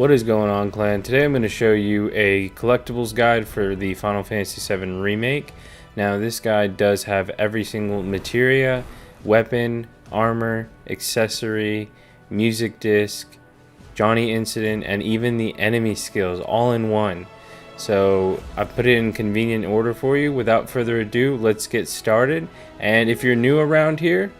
What is going on, clan? Today I'm going to show you a collectibles guide for the Final Fantasy VII Remake. Now this guide does have every single materia, weapon, armor, accessory, music disc, Johnny incident, and even the enemy skills all in one. So I put it in convenient order for you. Without further ado, let's get started. And if you're new around here,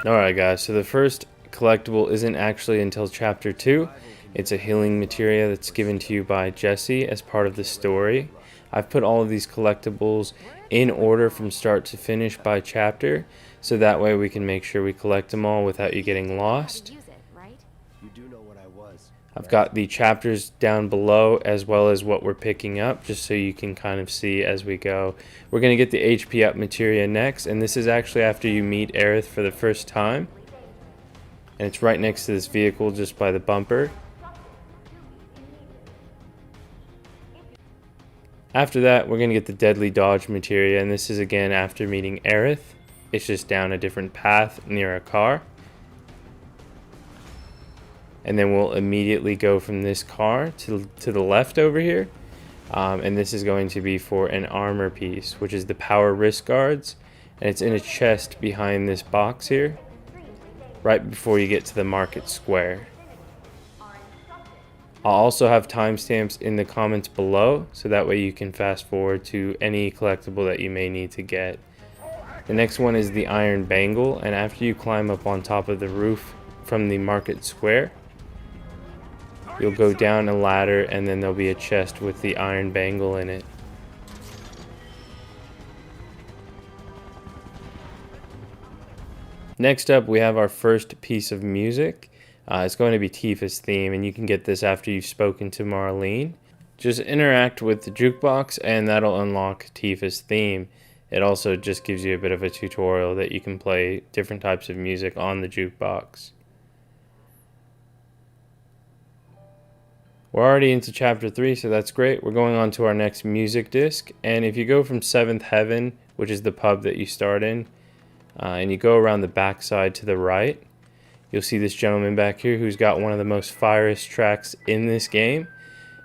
alright guys, so the first collectible isn't actually until chapter 2. It's a healing materia that's given to you by Jesse as part of the story. I've put all of these collectibles in order from start to finish by chapter, so that way we can make sure we collect them all without you getting lost. I've got the chapters down below as well as what we're picking up, just so you can kind of see as we go. We're going to get the HP up materia next, and this is actually after you meet Aerith for the first time. And it's right next to this vehicle just by the bumper. After that, we're going to get the deadly dodge materia, and this is again after meeting Aerith. It's just down a different path near a car. And then we'll immediately go from this car to the left over here. And this is going to be for an armor piece, which is the power wrist guards. And it's in a chest behind this box here, right before you get to the market square. I'll also have timestamps in the comments below, so that way you can fast forward to any collectible that you may need to get. The next one is the iron bangle, and after you climb up on top of the roof from the market square, you'll go down a ladder, and then there'll be a chest with the iron bangle in it. Next up, we have our first piece of music. It's going to be Tifa's theme, and you can get this after you've spoken to Marlene. Just interact with the jukebox, and that'll unlock Tifa's theme. It also just gives you a bit of a tutorial that you can play different types of music on the jukebox. We're already into chapter 3, so that's great. We're going on to our next music disc, and if you go from 7th Heaven, which is the pub that you start in, and you go around the backside to the right, you'll see this gentleman back here who's got one of the most fierest tracks in this game.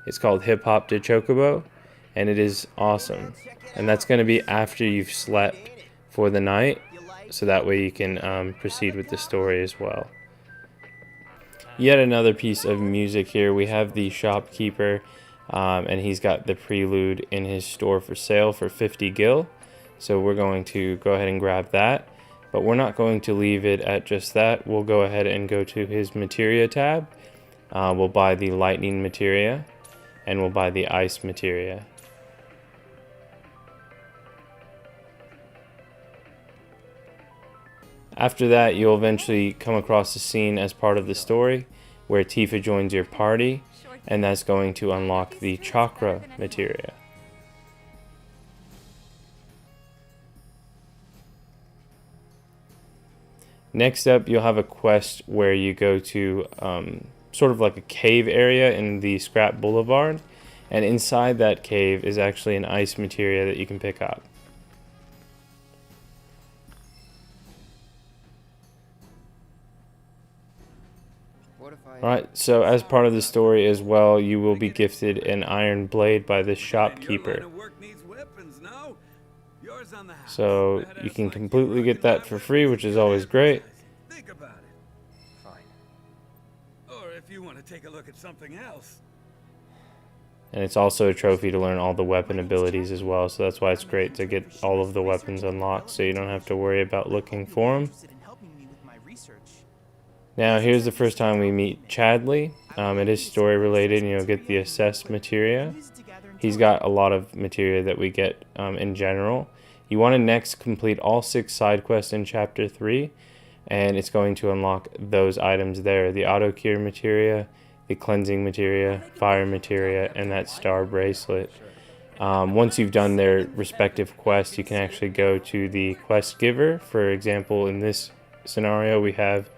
It's called Hip Hop to Chocobo, and it is awesome. And that's going to be after you've slept for the night, so that way you can proceed with the story as well. Yet another piece of music here. We have the shopkeeper, and he's got the prelude in his store for sale for 50 gil. So we're going to go ahead and grab that. But we're not going to leave it at just that. We'll go ahead and go to his materia tab. We'll buy the lightning materia, and we'll buy the ice materia. After that, you'll eventually come across a scene as part of the story where Tifa joins your party, and that's going to unlock the chakra materia. Next up, you'll have a quest where you go to sort of like a cave area in the Scrap Boulevard, and inside that cave is actually an ice materia that you can pick up. Alright, so as part of the story as well, you will be gifted an iron blade by this shopkeeper. So you can completely get that for free, which is always great. Think about it. Fine. Or if you want to take a look at something else. And it's also a trophy to learn all the weapon abilities as well, so that's why it's great to get all of the weapons unlocked so you don't have to worry about looking for them. Now here's the first time we meet Chadley. It is story related, and you'll get the assess materia. He's got a lot of materia that we get in general. You want to next complete all 6 side quests in chapter 3, and it's going to unlock those items there: the auto cure materia, the cleansing materia, fire materia, and that star bracelet. Once you've done their respective quests, you can actually go to the quest giver. For example, in this scenario, we have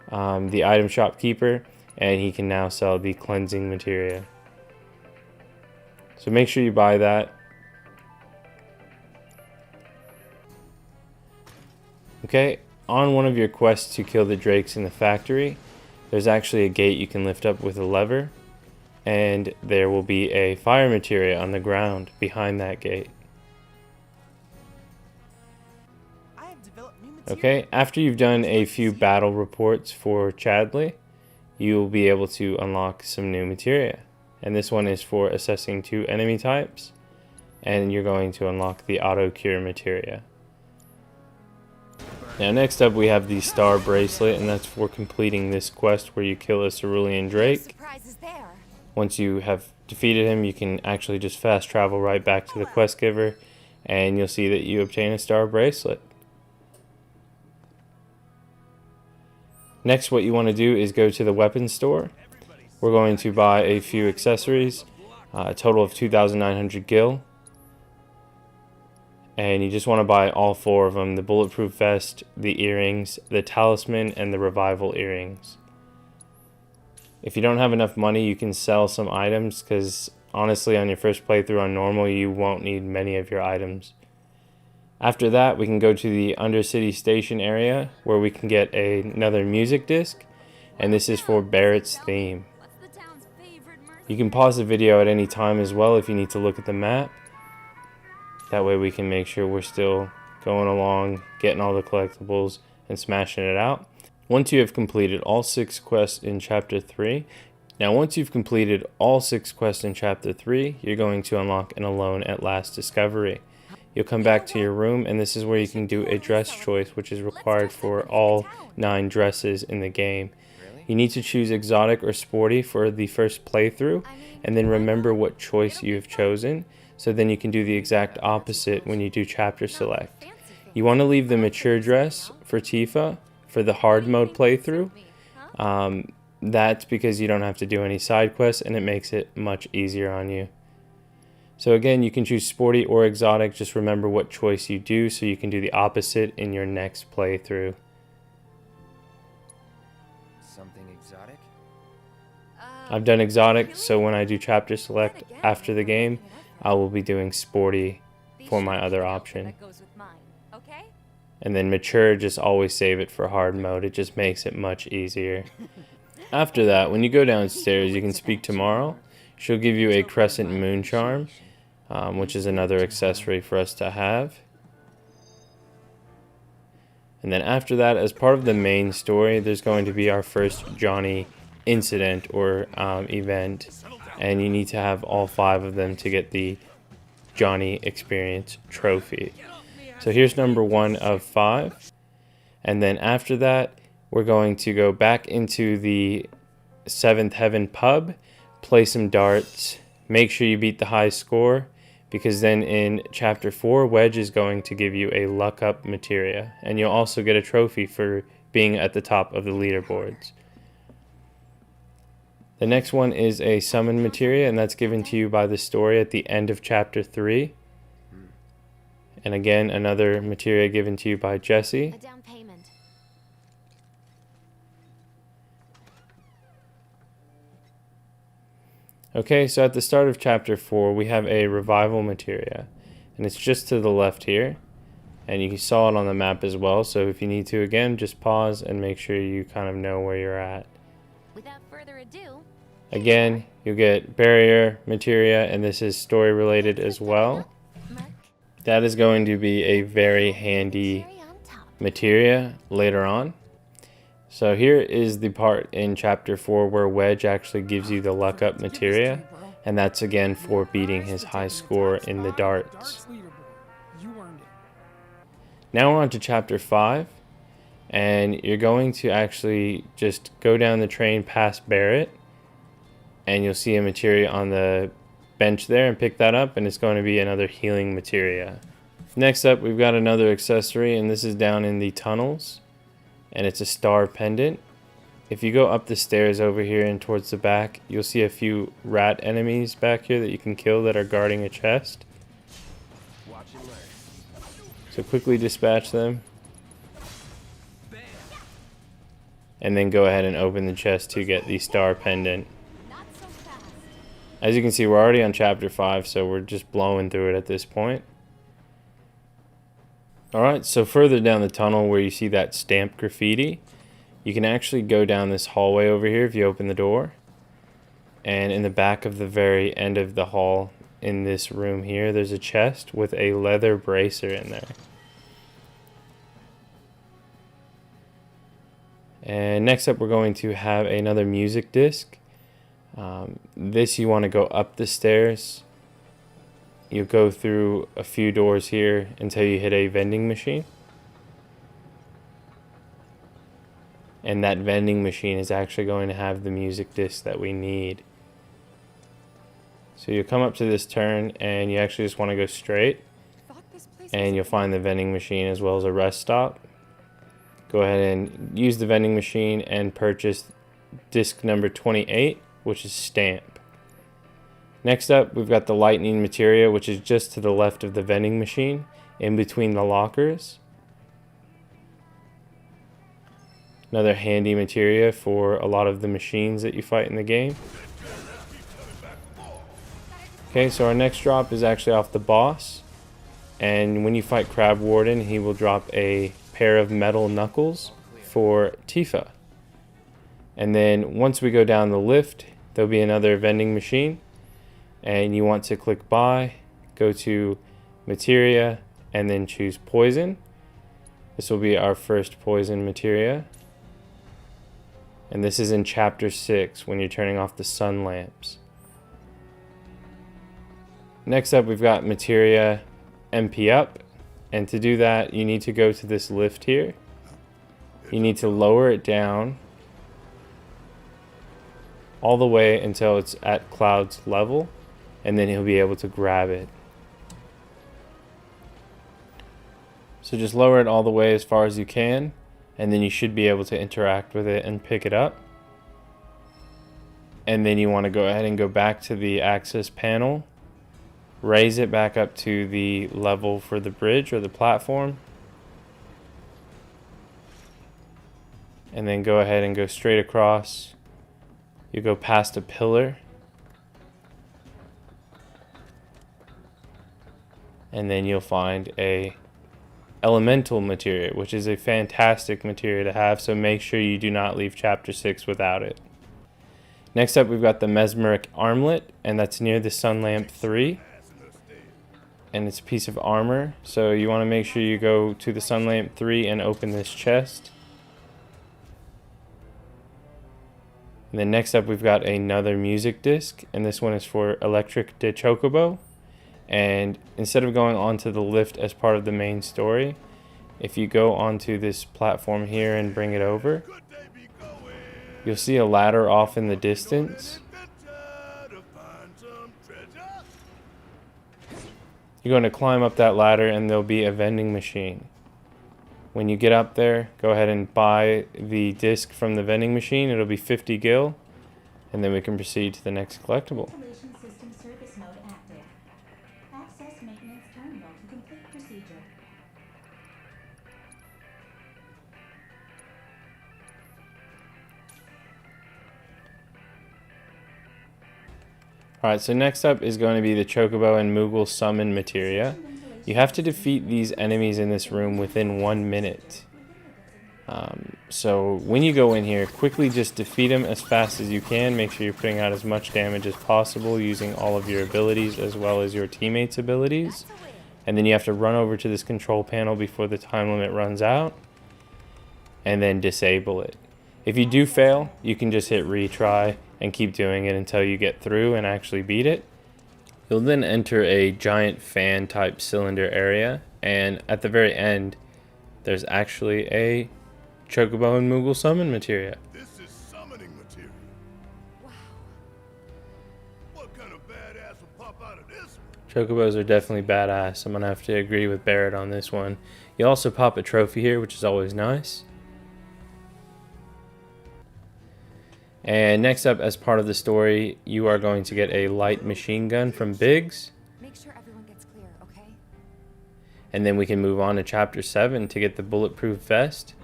the item shopkeeper, and he can now sell the cleansing materia. So make sure you buy that. Okay, on one of your quests to kill the drakes in the factory, there's actually a gate you can lift up with a lever, and there will be a fire materia on the ground behind that gate. Okay, after you've done a few battle reports for Chadley, you will be able to unlock some new materia. And this one is for assessing 2 enemy types, and you're going to unlock the auto cure materia. Now next up we have the star bracelet, and that's for completing this quest where you kill a cerulean drake. Once you have defeated him, you can actually just fast travel right back to the quest giver, and you'll see that you obtain a star bracelet. Next, what you want to do is go to the weapons store. We're going to buy a few accessories, a total of 2,900 gil. And you just want to buy all 4 of them: the bulletproof vest, the earrings, the talisman, and the revival earrings. If you don't have enough money, you can sell some items, because honestly on your first playthrough on normal you won't need many of your items. After that, we can go to the Undercity Station area where we can get another music disc, and this is for Barrett's theme. You can pause the video at any time as well if you need to look at the map. That way we can make sure we're still going along, getting all the collectibles and smashing it out. Once you have completed all 6 quests in Chapter 3, once you've completed all 6 quests in Chapter 3, you're going to unlock an Alone at Last discovery. You'll come back to your room, and this is where you can do a dress choice, which is required for all 9 dresses in the game. You need to choose exotic or sporty for the first playthrough, and then remember what choice you have chosen, so then you can do the exact opposite when you do chapter select. You want to leave the mature dress for Tifa for the hard mode playthrough. That's because you don't have to do any side quests, and it makes it much easier on you. So again, you can choose sporty or exotic. Just remember what choice you do so you can do the opposite in your next playthrough. Something exotic? I've done exotic, so when I do chapter select after the game, I will be doing sporty for my other option. And then mature, just always save it for hard mode. It just makes it much easier. After that, when you go downstairs, you can speak to Marl. She'll give you a crescent moon charm, which is another accessory for us to have. And then after that, as part of the main story, there's going to be our first Johnny incident or event, and you need to have all 5 of them to get the Johnny Experience trophy. So here's number 1 of 5, and then after that we're going to go back into the 7th Heaven pub, play some darts, make sure you beat the high score, because then in chapter 4 Wedge is going to give you a luck up materia, and you'll also get a trophy for being at the top of the leaderboards. The next one is a summon materia, and that's given to you by the story at the end of chapter 3. And again, another materia given to you by Jesse. A down payment. Okay, so at the start of chapter 4, we have a revival materia, and it's just to the left here, and you saw it on the map as well. So if you need to, again, just pause and make sure you kind of know where you're at. Without further ado, again, you'll get barrier materia, and this is story related as well. That is going to be a very handy materia later on. So here is the part in chapter 4 where Wedge actually gives you the luck up materia, and that's again for beating his high score in the darts. Now we're on to chapter 5, and you're going to actually just go down the train past Barrett, and you'll see a materia on the bench there, and pick that up, and it's going to be another healing materia. Next up, we've got another accessory, and this is down in the tunnels, and it's a star pendant. If you go up the stairs over here and towards the back, you'll see a few rat enemies back here that you can kill that are guarding a chest. So quickly dispatch them, and then go ahead and open the chest to get the star pendant. As you can see, we're already on chapter 5, so we're just blowing through it at this point. Alright, so further down the tunnel where you see that stamped graffiti, you can actually go down this hallway over here if you open the door. And in the back of the very end of the hall, in this room here, there's a chest with a leather bracer in there. And next up we're going to have another music disc. This you want to go up the stairs. You go through a few doors here until you hit a vending machine. And that vending machine is actually going to have the music disc that we need. So you come up to this turn and you actually just want to go straight. And you'll find the vending machine as well as a rest stop. Go ahead and use the vending machine and purchase disc number 28, which is stamp. Next up, we've got the lightning materia, which is just to the left of the vending machine, in between the lockers. Another handy materia for a lot of the machines that you fight in the game. Okay, so our next drop is actually off the boss. And when you fight Crab Warden, he will drop a pair of metal knuckles for Tifa. And then once we go down the lift, there'll be another vending machine. And you want to click buy, go to materia, and then choose poison. This will be our first poison materia. And this is in chapter 6 when you're turning off the sun lamps. Next up, we've got materia MP up. And to do that, you need to go to this lift here. You need to lower it down all the way until it's at Cloud's level. And then he'll be able to grab it. So just lower it all the way as far as you can. And then you should be able to interact with it and pick it up. And then you want to go ahead and go back to the access panel. Raise it back up to the level for the bridge or the platform. And then go ahead and go straight across. You go past a pillar. And then you'll find a elemental materia, which is a fantastic materia to have, so make sure you do not leave chapter 6 without it. Next up, we've got the mesmeric armlet, and that's near the sun lamp 3. And it's a piece of armor, so you want to make sure you go to the sun lamp 3 and open this chest. And then next up, we've got another music disc, and this one is for Electric de Chocobo. And instead of going onto the lift as part of the main story, if you go onto this platform here and bring it over, you'll see a ladder off in the distance. You're going to climb up that ladder and there'll be a vending machine. When you get up there, go ahead and buy the disc from the vending machine. It'll be 50 gil, and then we can proceed to the next collectible. Alright, so next up is going to be the Chocobo and Moogle summon materia. You have to defeat these enemies in this room within 1 minute. So when you go in here, quickly just defeat them as fast as you can. Make sure you're putting out as much damage as possible using all of your abilities as well as your teammates' abilities. And then you have to run over to this control panel before the time limit runs out. And then disable it. If you do fail, you can just hit retry and keep doing it until you get through and actually beat it. You'll then enter a giant fan type cylinder area, and at the very end there's actually a Chocobo and Moogle summon materia. This is summoning materia. Wow. What kind of badass will pop out of this? Chocobos are definitely badass. I'm gonna have to agree with Barrett on this one. You also pop a trophy here, which is always nice. And next up, as part of the story, you are going to get a light machine gun from Biggs. Make sure everyone gets clear, okay? And then we can move on to chapter 7 to get the bulletproof vest.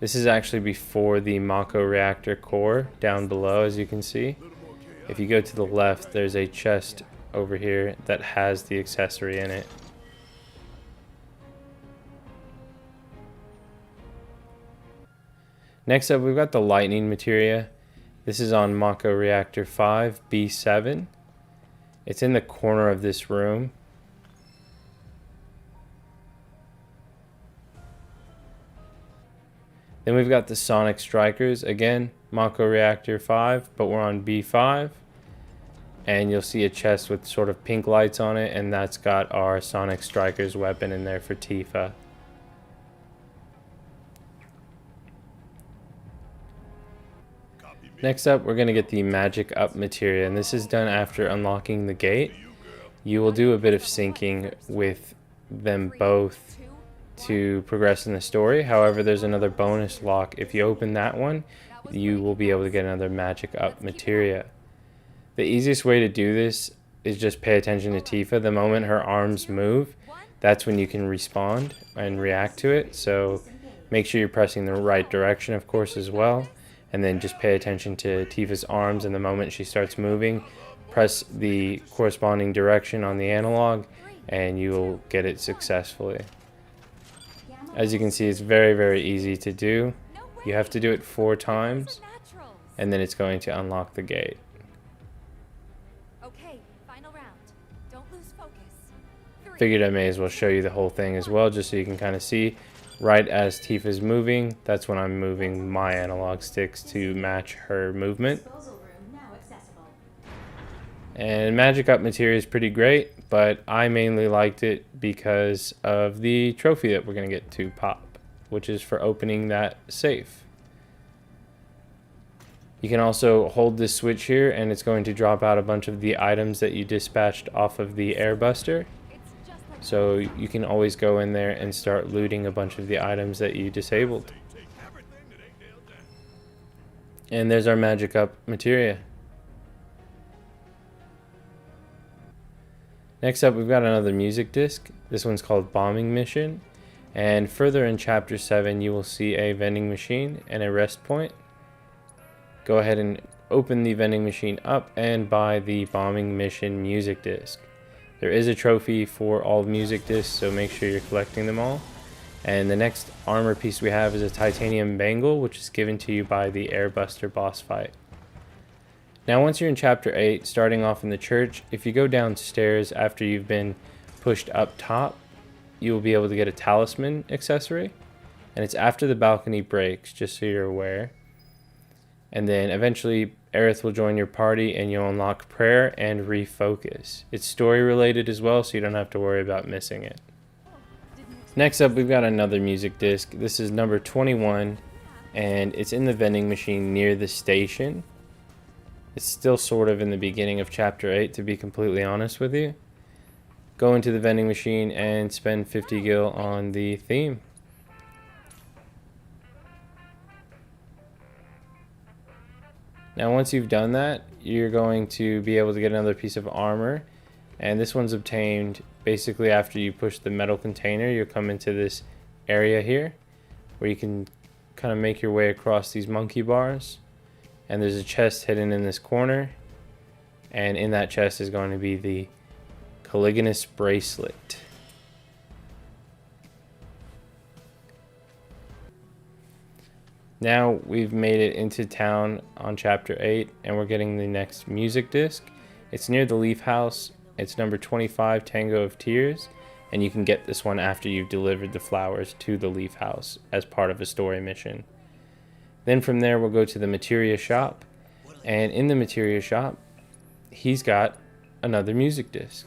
This is actually before the Mako reactor core down below, as you can see. If you go to the left, there's a chest over here that has the accessory in it. Next up, we've got the lightning materia. This is on Mako Reactor 5, B7. It's in the corner of this room. Then we've got the Sonic Strikers. Again, Mako Reactor 5, but we're on B5. And you'll see a chest with sort of pink lights on it, and that's got our Sonic Strikers weapon in there for Tifa. Next up, we're going to get the Magic Up materia, and this is done after unlocking the gate. You will do a bit of syncing with them both to progress in the story. However, there's another bonus lock. If you open that one, you will be able to get another Magic Up materia. The easiest way to do this is just pay attention to Tifa. The moment her arms move, that's when you can respawn and react to it. So make sure you're pressing the right direction, of course, as well. And then just pay attention to Tifa's arms, and the moment she starts moving, press the corresponding direction on the analog, and you will get it successfully. As you can see, it's very, very easy to do. You have to do it 4 times, and then it's going to unlock the gate. Okay, final round. Don't lose focus. Figured I may as well show you the whole thing as well, just so you can kind of see. Right as Tifa's moving, that's when I'm moving my analog sticks to match her movement. And Magic Up materia is pretty great, but I mainly liked it because of the trophy that we're going to get to pop, which is for opening that safe. You can also hold this switch here, and it's going to drop out a bunch of the items that you dispatched off of the airbuster. So you can always go in there and start looting a bunch of the items that you disabled. And there's our Magic Up materia. Next up, we've got another music disc. This one's called Bombing Mission. And further in Chapter 7, you will see a vending machine and a rest point. Go ahead and open the vending machine up and buy the Bombing Mission music disc. There is a trophy for all music discs, so make sure you're collecting them all. And the next armor piece we have is a titanium bangle, which is given to you by the Airbuster boss fight. Now once you're in Chapter 8, starting off in the church, if you go downstairs after you've been pushed up top, you will be able to get a talisman accessory. And it's after the balcony breaks, just so you're aware. And then eventually Aerith will join your party, and you'll unlock prayer and refocus. It's story related as well, so you don't have to worry about missing it. Next up, we've got another music disc. This is number 21, and it's in the vending machine near the station. It's still sort of in the beginning of Chapter 8, to be completely honest with you. Go into the vending machine and spend 50 gil on the theme. Now once you've done that, you're going to be able to get another piece of armor, and this one's obtained basically after you push the metal container. You'll come into this area here where you can kind of make your way across these monkey bars, and there's a chest hidden in this corner, and in that chest is going to be the Caligulus bracelet. Now we've made it into town on Chapter 8, and we're getting the next music disc. It's near the Leaf House. It's number 25, Tango of Tears, and you can get this one after you've delivered the flowers to the Leaf House as part of a story mission. Then from there we'll go to the Materia shop, and in the Materia shop he's got another music disc,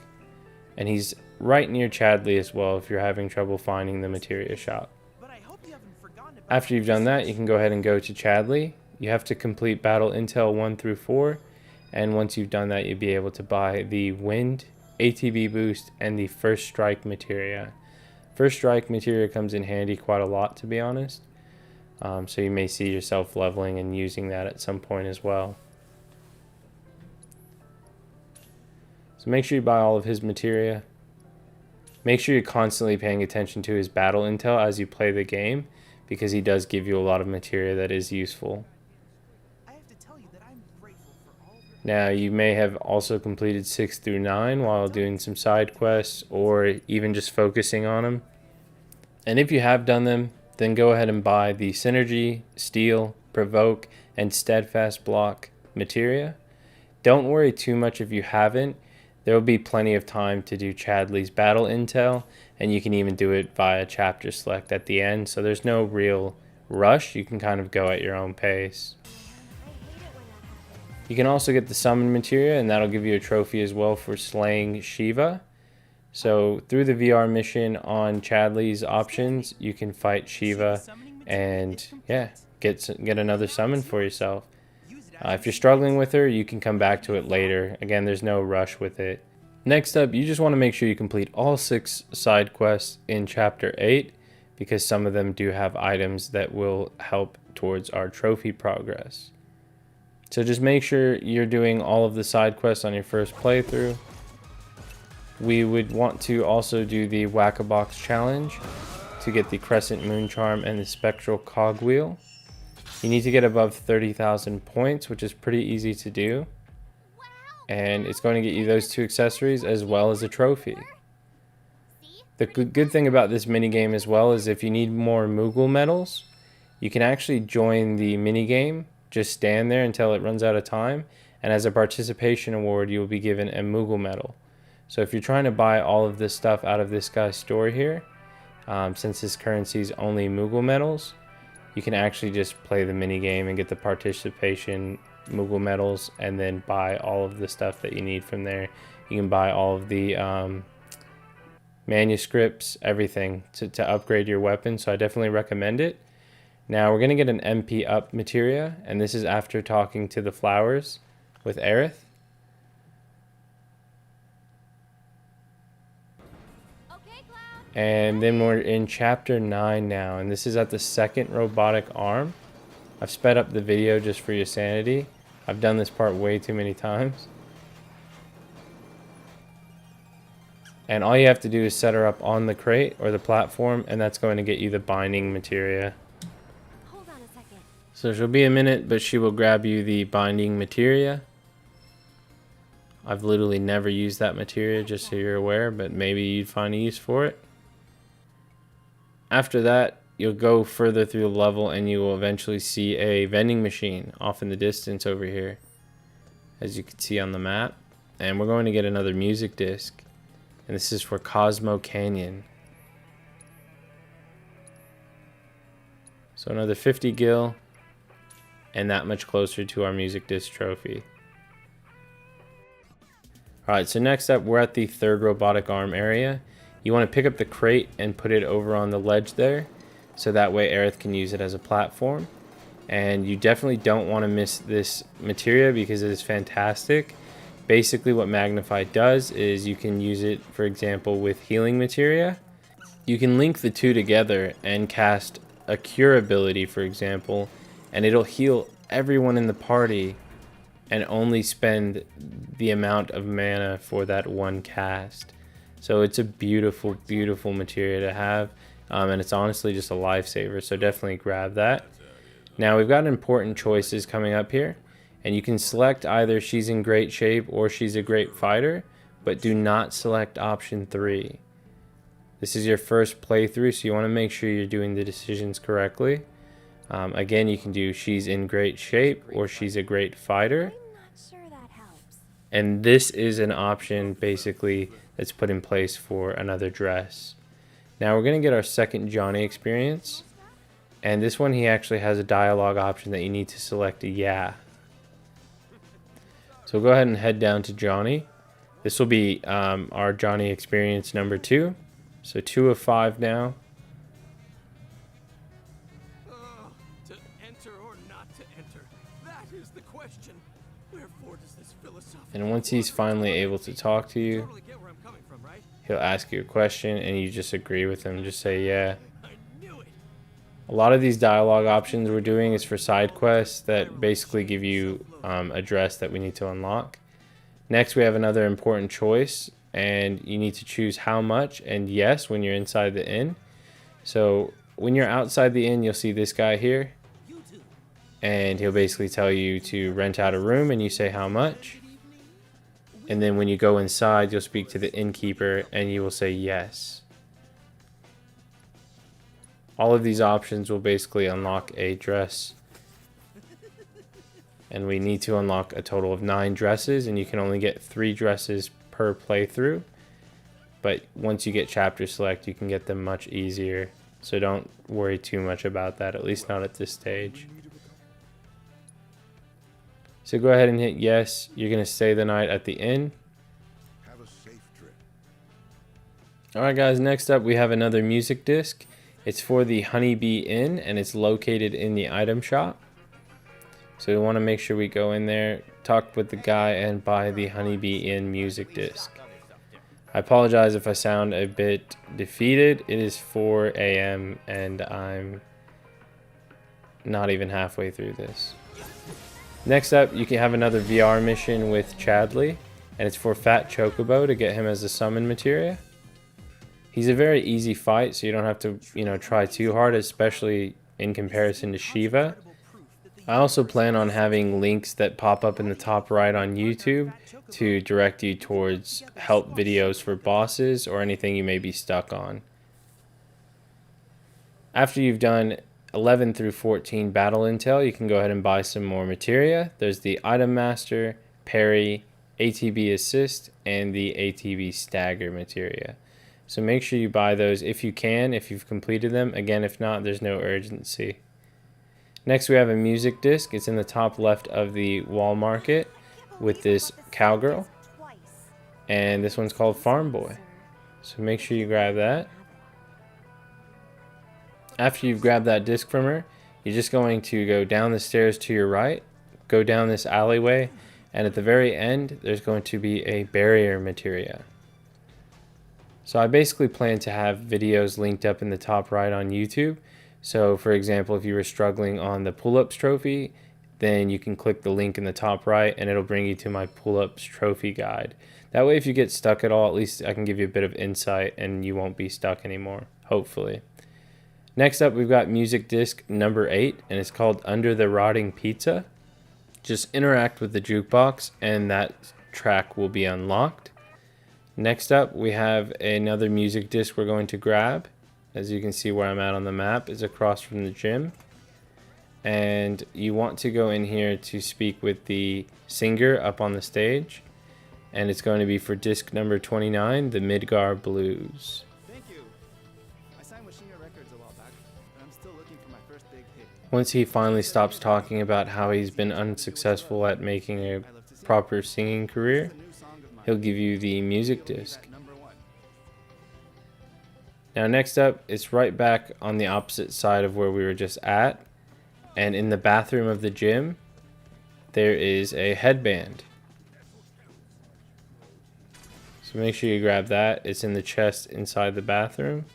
and he's right near Chadley as well if you're having trouble finding the Materia shop. After you've done that, you can go ahead and go to Chadley. You have to complete battle intel 1 through 4, and once you've done that, you'll be able to buy the Wind, ATB boost, and the First Strike materia. First Strike materia comes in handy quite a lot, to be honest. So you may see yourself leveling and using that at some point as well. So make sure you buy all of his materia. Make sure you're constantly paying attention to his battle intel as you play the game, because he does give you a lot of materia that is useful. Now you may have also completed 6 through 9 while doing some side quests or even just focusing on them. And if you have done them, then go ahead and buy the Synergy, Steel, Provoke, and Steadfast block Materia. Don't worry too much if you haven't. There will be plenty of time to do Chadley's battle intel, and you can even do it via chapter select at the end, so there's no real rush. You can kind of go at your own pace. You can also get the summon materia, and that'll give you a trophy as well for slaying Shiva. So through the VR mission on Chadley's options, you can fight Shiva and yeah, get another summon for yourself. If you're struggling with her, you can come back to it later. Again, there's no rush with it. Next up, you just want to make sure you complete all 6 side quests in Chapter 8, because some of them do have items that will help towards our trophy progress. So just make sure you're doing all of the side quests on your first playthrough. We would want to also do the Whack-A-Box challenge to get the Crescent Moon Charm and the Spectral Cogwheel. You need to get above 30,000 points, which is pretty easy to do. And it's going to get you those 2 accessories as well as a trophy. The good thing about this minigame as well is if you need more Moogle medals, you can actually join the minigame, just stand there until it runs out of time, and as a participation award you will be given a Moogle medal. So if you're trying to buy all of this stuff out of this guy's store here, since his currency is only Moogle medals, you can actually just play the mini game and get the participation Moogle medals and then buy all of the stuff that you need from there. You can buy all of the manuscripts, everything to upgrade your weapon, so I definitely recommend it. Now we're going to get an MP up materia, and this is after talking to the flowers with Aerith. And then we're in chapter 9 now, and this is at the 2nd robotic arm. I've sped up the video just for your sanity. I've done this part way too many times. And all you have to do is set her up on the crate or the platform, and that's going to get you the binding materia. Hold on a second. So she'll be a minute, but she will grab you the binding materia. I've literally never used that materia, just so you're aware, but maybe you'd find a use for it. After that, you'll go further through the level and you will eventually see a vending machine off in the distance over here, as you can see on the map. And we're going to get another music disc, and this is for Cosmo Canyon. So another 50 gil, and that much closer to our music disc trophy. Alright, so next up we're at the 3rd robotic arm area. You want to pick up the crate and put it over on the ledge there, so that way Aerith can use it as a platform. And you definitely don't want to miss this materia because it is fantastic. Basically what Magnify does is you can use it, for example, with healing materia. You can link the 2 together and cast a cure ability, for example, and it'll heal everyone in the party and only spend the amount of mana for that one cast. So it's a beautiful, beautiful materia to have, and it's honestly just a lifesaver, so definitely grab that. Now we've got important choices coming up here, and you can select either she's in great shape or she's a great fighter, but do not select option 3. This is your first playthrough, so you want to make sure you're doing the decisions correctly. Again, you can do she's in great shape or she's a great fighter. And this is an option basically that's put in place for another dress. Now we're going to get our 2nd Johnny experience. And this one he actually has a dialogue option that you need to select yeah. So we'll go ahead and head down to Johnny. This will be our Johnny experience number 2. So 2 of 5 now. To enter or not to enter, that is the question. Wherefore does this philosophical... And once he's finally able to talk to you, Totally get where I'm coming from, right? he'll ask you a question and you just agree with him. Just say yeah. I knew it. A lot of these dialogue options we're doing is for side quests that basically give you a dress that we need to unlock. Next we have another important choice, and you need to choose how much and yes when you're inside the inn. So when you're outside the inn, you'll see this guy here, and he'll basically tell you to rent out a room, and you say how much. And then when you go inside, you'll speak to the innkeeper and you will say yes. all of these options will basically unlock a dress. And we need to unlock a total of 9 dresses, and you can only get 3 dresses per playthrough. But once you get chapter select, you can get them much easier. So don't worry too much about that, at least not at this stage. So go ahead and hit yes. You're going to stay the night at the inn. Have a safe trip. Alright guys, next up we have another music disc. It's for the Honeybee Inn, and it's located in the item shop. So we want to make sure we go in there, talk with the guy, and buy the Honeybee Inn music disc. I apologize if I sound a bit defeated. It is 4 a.m. and I'm not even halfway through this. Next up, you can have another VR mission with Chadley, and it's for Fat Chocobo to get him as a summon materia. He's a very easy fight, so you don't have to, try too hard, especially in comparison to Shiva. I also plan on having links that pop up in the top right on YouTube to direct you towards help videos for bosses or anything you may be stuck on. After you've done 11 through 14 battle intel, you can go ahead and buy some more materia. There's the Item Master, Parry, ATB Assist, and the ATB Stagger materia. So make sure you buy those if you can, if you've completed them. Again, if not, there's no urgency. Next we have a music disc. It's in the top left of the wall market with this cowgirl. And this one's called Farm Boy. So make sure you grab that. After you've grabbed that disc from her, you're just going to go down the stairs to your right, go down this alleyway, and at the very end there's going to be a barrier materia. So I basically plan to have videos linked up in the top right on YouTube. So for example, if you were struggling on the pull-ups trophy, then you can click the link in the top right and it'll bring you to my pull-ups trophy guide. That way if you get stuck at all, at least I can give you a bit of insight and you won't be stuck anymore, hopefully. Next up, we've got music disc number 8, and it's called Under the Rotting Pizza. Just interact with the jukebox and that track will be unlocked. Next up, we have another music disc we're going to grab. As you can see where I'm at on the map is across from the gym. And you want to go in here to speak with the singer up on the stage. And it's going to be for disc number 29, the Midgar Blues. Thank you. I signed with Shinya Records a while back, and I'm still looking for my first big hit. Once he finally stops talking about how he's been unsuccessful at making a proper singing career, he'll give you the music disc. Now next up, it's right back on the opposite side of where we were just at. And in the bathroom of the gym, there is a headband. So make sure you grab that. It's in the chest inside the bathroom.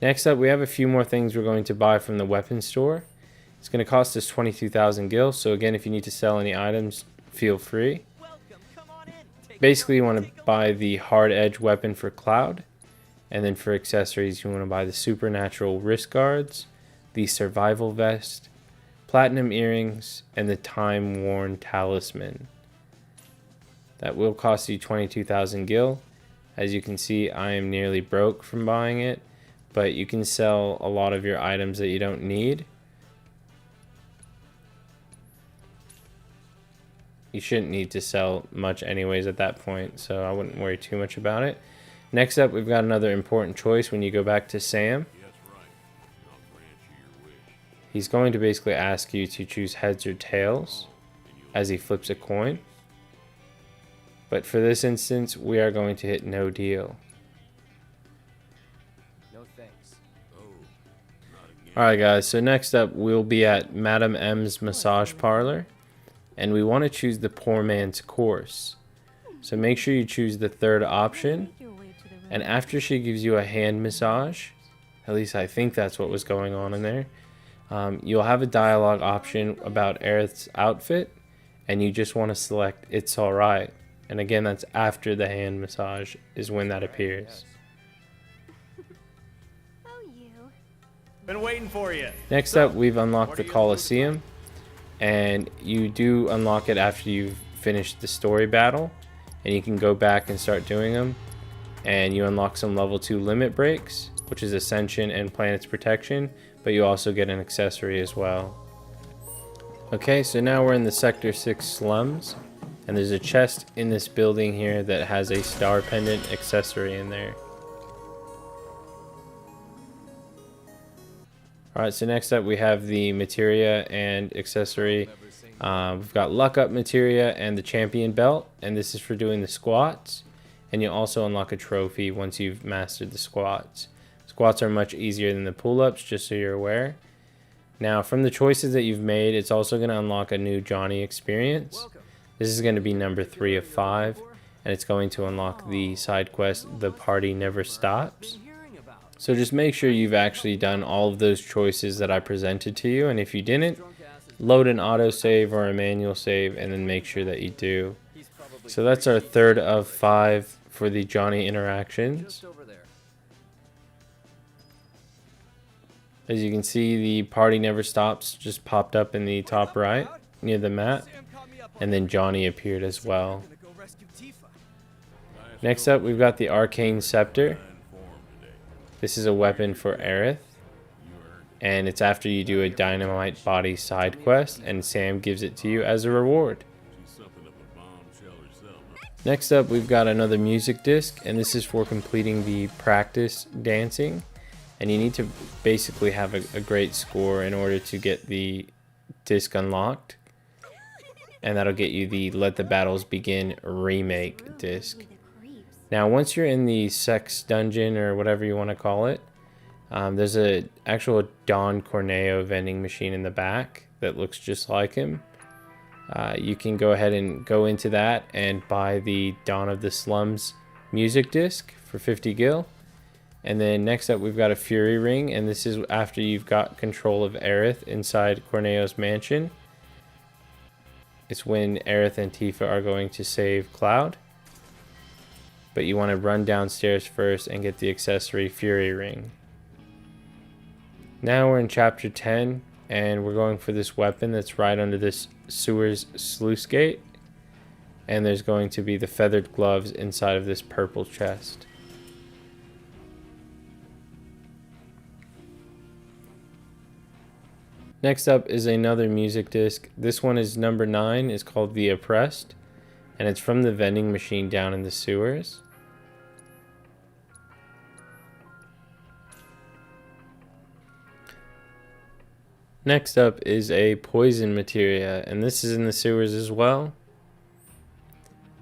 Next up, we have a few more things we're going to buy from the weapon store. It's going to cost us 22,000 gil. So again, if you need to sell any items, feel free. Basically, you want to buy the hard edge weapon for Cloud. And then for accessories, you want to buy the supernatural wrist guards, the survival vest, platinum earrings, and the time-worn talisman. That will cost you 22,000 gil. As you can see, I am nearly broke from buying it. But you can sell a lot of your items that you don't need. You shouldn't need to sell much anyways at that point, so I wouldn't worry too much about it. Next up, we've got another important choice when you go back to Sam. He's going to basically ask you to choose heads or tails as he flips a coin. But for this instance, we are going to hit no deal. No thanks. Alright guys, so next up we'll be at Madam M's massage parlor. And we want to choose the poor man's course. So make sure you choose the third option. And after she gives you a hand massage, at least I think that's what was going on in there, you'll have a dialogue option about Aerith's outfit. And you just want to select It's Alright. And again, that's after the hand massage is when that appears. Oh, you. Been waiting for you. Next up, we've unlocked the Colosseum. And you do unlock it after you've finished the story battle. And you can go back and start doing them. and you unlock some level 2 limit breaks, which is Ascension and Planet's Protection, but you also get an accessory as well. Okay, so now we're in the Sector 6 slums, and there's a chest in this building here that has a star pendant accessory in there. Alright, so next up we have the Materia and accessory. We've got Luck Up Materia and the Champion Belt, and this is for doing the squats. And you'll also unlock a trophy once you've mastered the squats. Squats are much easier than the pull-ups, just so you're aware. Now, from the choices that you've made, it's also going to unlock a new Johnny experience. This is going to be number 3 of 5, and it's going to unlock the side quest, The Party Never Stops. So just make sure you've actually done all of those choices that I presented to you, and if you didn't, load an autosave or a manual save, and then make sure that you do. So that's our 3rd of 5 for the Johnny interactions. As you can see, the Party Never Stops just popped up in the top right near the map, and then Johnny appeared as well. Next up, we've got the Arcane Scepter. This is a weapon for Aerith, and it's after you do a Dynamite Body side quest, and Sam gives it to you as a reward. Next up, we've got another music disc, and this is for completing the practice dancing. And you need to basically have a great score in order to get the disc unlocked. And that'll get you the Let the Battles Begin remake disc. Now, once you're in the sex dungeon, or whatever you want to call it, there's a actual Don Corneo vending machine in the back that looks just like him. You can go ahead and go into that and buy the Dawn of the Slums music disc for 50 gil. And then next up we've got a Fury Ring, and this is after you've got control of Aerith inside Corneo's mansion. It's when Aerith and Tifa are going to save Cloud. But you want to run downstairs first and get the accessory Fury Ring. Now we're in chapter 10, and we're going for this weapon that's right under this sewer's sluice gate. And there's going to be the feathered gloves inside of this purple chest. Next up is another music disc. This one is number 9. It's called The Oppressed, and it's from the vending machine down in the sewers. Next up is a Poison Materia, and this is in the sewers as well.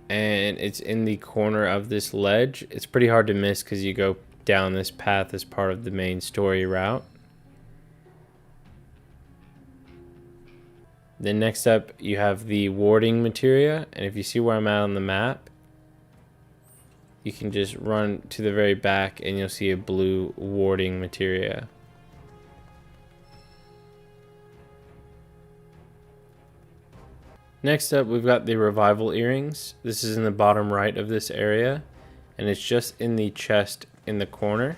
And it's in the corner of this ledge. It's pretty hard to miss because you go down this path as part of the main story route. Then next up you have the Warding Materia, and if you see where I'm at on the map, you can just run to the very back and you'll see a blue Warding Materia. Next up we've got the Revival Earrings. This is in the bottom right of this area, and it's just in the chest in the corner.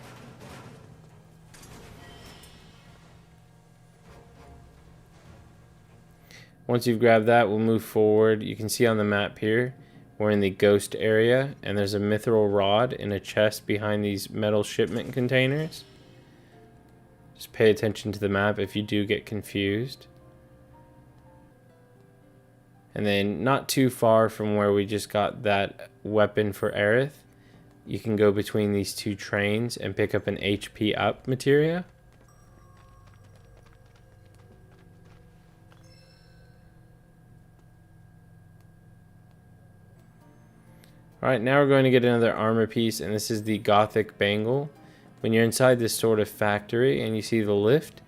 Once you've grabbed that, we'll move forward. You can see on the map here, we're in the ghost area, and there's a mithril rod in a chest behind these metal shipment containers. Just pay attention to the map if you do get confused. And then not too far from where we just got that weapon for Aerith, you can go between these two trains and pick up an HP up materia. Alright, now we're going to get another armor piece, and this is the Gothic Bangle. When you're inside this sort of factory and you see the lift,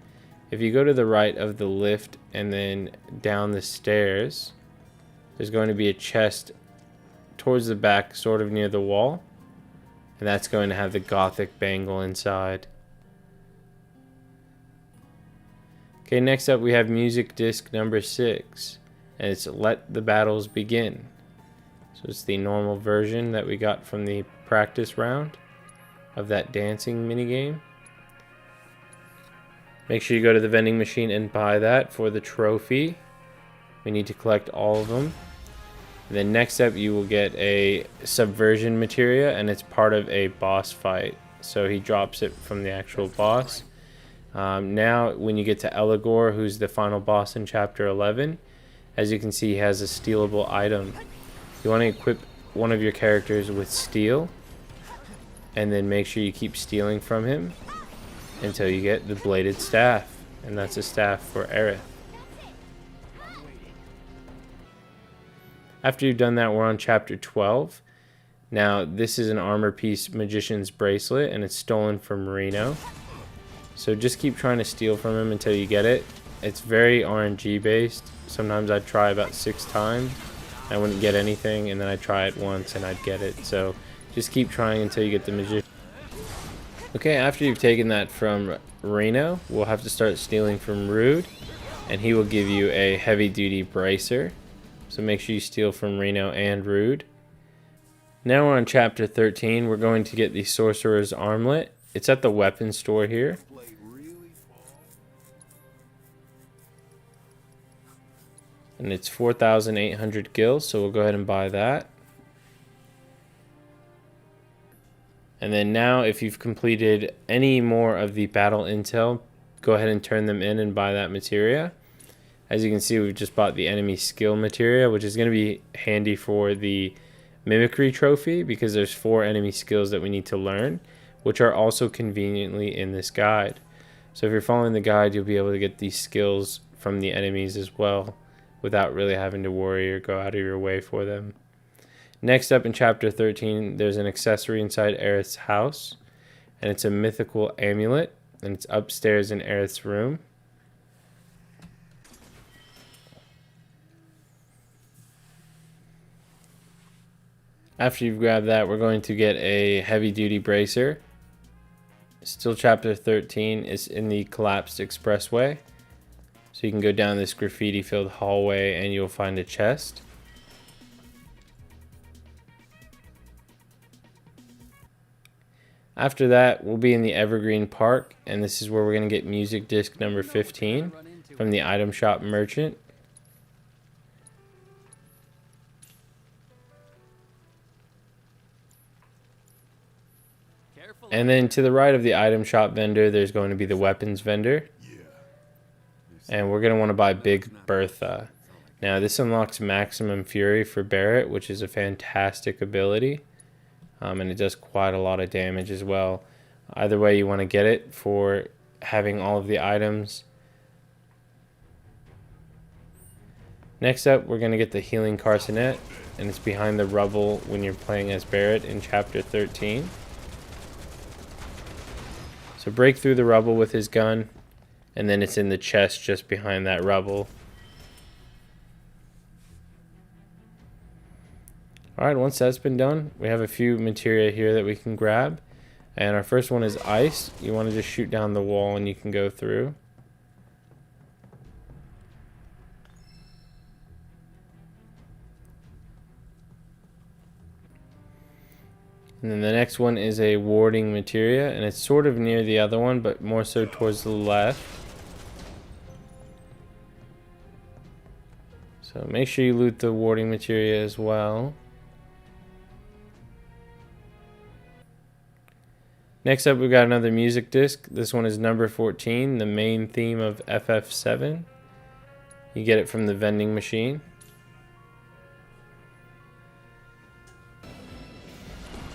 if you go to the right of the lift and then down the stairs, there's going to be a chest towards the back, sort of near the wall, and that's going to have the Gothic Bangle inside. Okay, next up we have music disc number 6, and it's Let the Battles Begin. So it's the normal version that we got from the practice round of that dancing minigame. Make sure you go to the vending machine and buy that for the trophy. We need to collect all of them. And then next up you will get a subversion materia, and it's part of a boss fight. So he drops it from the actual boss. Now when you get to Eligor, who's the final boss in chapter 11, as you can see he has a stealable item. You want to equip one of your characters with steel, and then make sure you keep stealing from him until you get the bladed staff, and that's a staff for Aerith. After you've done that, we're on chapter 12. Now this is an armor piece magician's bracelet, and it's stolen from Reno. So just keep trying to steal from him until you get it. It's very RNG based. Sometimes I'd try about 6 times, I wouldn't get anything, and then I'd try it once and I'd get it. So just keep trying until you get the magician. Okay, after you've taken that from Reno, we'll have to start stealing from Rude, and he will give you a heavy duty bracer. So make sure you steal from Reno and Rude. Now we're on chapter 13. We're going to get the Sorcerer's Armlet. It's at the weapons store here. And it's 4,800 gil, so we'll go ahead and buy that. And then now, if you've completed any more of the battle intel, go ahead and turn them in and buy that materia. As you can see, we've just bought the enemy skill materia, which is going to be handy for the mimicry trophy, because there's 4 enemy skills that we need to learn, which are also conveniently in this guide. So if you're following the guide, you'll be able to get these skills from the enemies as well, without really having to worry or go out of your way for them. Next up in chapter 13, there's an accessory inside Aerith's house, and it's a mythical amulet, and it's upstairs in Aerith's room. After you've grabbed that, we're going to get a heavy duty bracer. Still chapter 13 is in the collapsed expressway. So you can go down this graffiti filled hallway and you'll find a chest. After that, we'll be in the Evergreen Park, and this is where we're going to get music disc number 15 from the item shop merchant. And then to the right of the item shop vendor, there's going to be the weapons vendor. And we're going to want to buy Big Bertha. Now this unlocks Maximum Fury for Barret, which is a fantastic ability. And it does quite a lot of damage as well. Either way, you want to get it for having all of the items. Next up, we're going to get the Healing Carcinet, and it's behind the rubble when you're playing as Barret in chapter 13. So break through the rubble with his gun, and then it's in the chest just behind that rubble. Alright, once that's been done, we have a few materia here that we can grab. And our first one is ice. You want to just shoot down the wall and you can go through. And then the next one is a warding materia, and it's sort of near the other one, but more so towards the left. So make sure you loot the warding materia as well. Next up, we've got another music disc. This one is number 14, the main theme of FF7. You get it from the vending machine.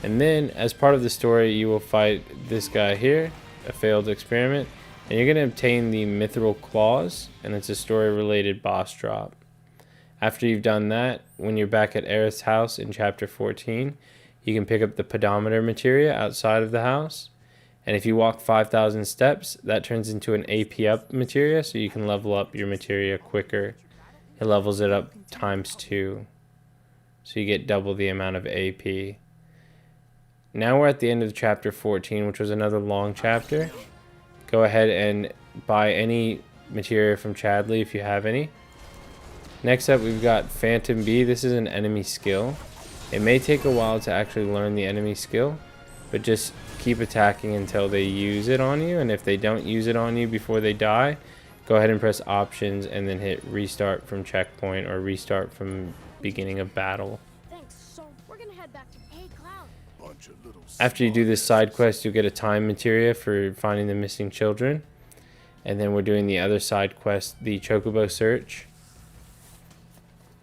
And then, as part of the story, you will fight this guy here, a failed experiment, and you're going to obtain the Mithril Claws, and it's a story-related boss drop. After you've done that, when you're back at Aerith's house in chapter 14, you can pick up the pedometer materia outside of the house, and if you walk 5,000 steps, that turns into an AP up materia, so you can level up your materia quicker. It levels it up ×2, so you get double the amount of AP. Now we're at the end of chapter 14, which was another long chapter. Go ahead and buy any materia from Chadley if you have any. Next up, we've got Phantom Bee. This is an enemy skill. It may take a while to actually learn the enemy skill, but just keep attacking until they use it on you. And if they don't use it on you before they die, go ahead and press options and then hit restart from checkpoint or restart from beginning of battle. Thanks. So we're gonna head back to Cloud. Bunch of little After you do this side quest, you'll get a time materia for finding the missing children. And then we're doing the other side quest, the Chocobo search.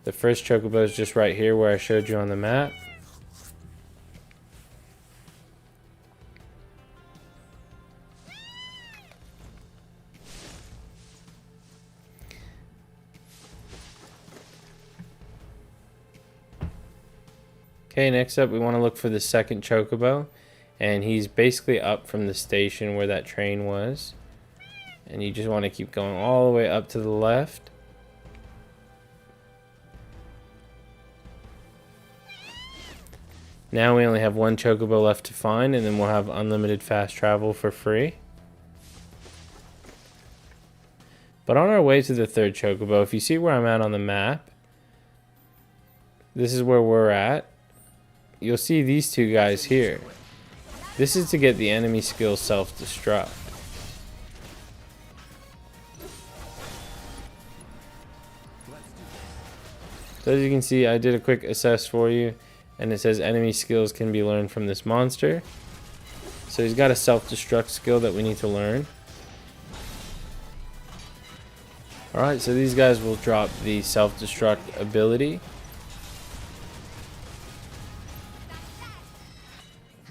The first Chocobo is just right here where I showed you on the map. Okay, next up we want to look for the second Chocobo, and he's basically up from the station where that train was, and you just want to keep going all the way up to the left. Now we only have one Chocobo left to find, and then we'll have unlimited fast travel for free. But on our way to the third Chocobo, if you see where I'm at on the map, this is where we're at. You'll see these two guys here. This is to get the enemy skill self-destruct. So as you can see, I did a quick assess for you, and it says enemy skills can be learned from this monster. So he's got a self-destruct skill that we need to learn. Alright, so these guys will drop the self-destruct ability.